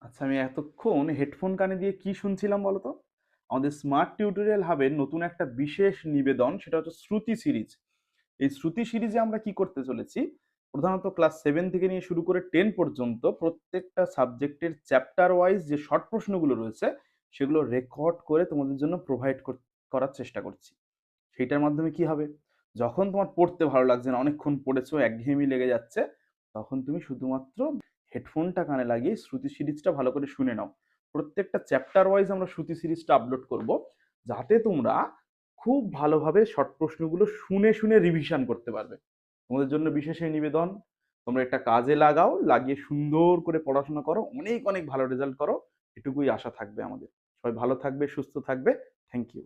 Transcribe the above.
আচ্ছা, আমি এতক্ষণ হেডফোন কানে দিয়ে কি শুনছিলাম বলো তো? আমাদের স্মার্ট টিউটোরিয়াল হাবের নতুন একটা বিশেষ নিবেদন, সেটা হচ্ছে শ্রুতি সিরিজ। এই শ্রুতি সিরিজে আমরা কি করতে চলেছি? প্রধানত ক্লাস ৭ থেকে নিয়ে শুরু করে ১০ পর্যন্ত প্রত্যেকটা সাবজেক্টের চ্যাপ্টার ওয়াইজ যে শর্ট প্রশ্নগুলো রয়েছে, সেগুলো রেকর্ড করে তোমাদের জন্য প্রোভাইড করার চেষ্টা করছি। সেইটার মাধ্যমে কি হবে? যখন তোমার পড়তে ভালো লাগছে না, অনেকক্ষণ পড়েছো, একঘেয়েমি লেগে যাচ্ছে, তখন তুমি শুধুমাত্র হেডফোনটা কানে লাগিয়ে শ্রুতি সিরিজটা ভালো করে শুনে নাও। প্রত্যেকটা চ্যাপ্টার ওয়াইজ আমরা শ্রুতি সিরিজটা আপলোড করব, যাতে তোমরা খুব ভালোভাবে শর্ট প্রশ্নগুলো শুনে শুনে রিভিশন করতে পারবে। তোমাদের জন্য বিশেষ এই নিবেদন, তোমরা একটা কাজে লাগাও, লাগিয়ে সুন্দর করে পড়াশোনা করো, অনেক অনেক ভালো রেজাল্ট করো, এটুকুই আশা থাকবে আমাদের। সবাই ভালো থাকবে, সুস্থ থাকবে। Thank you.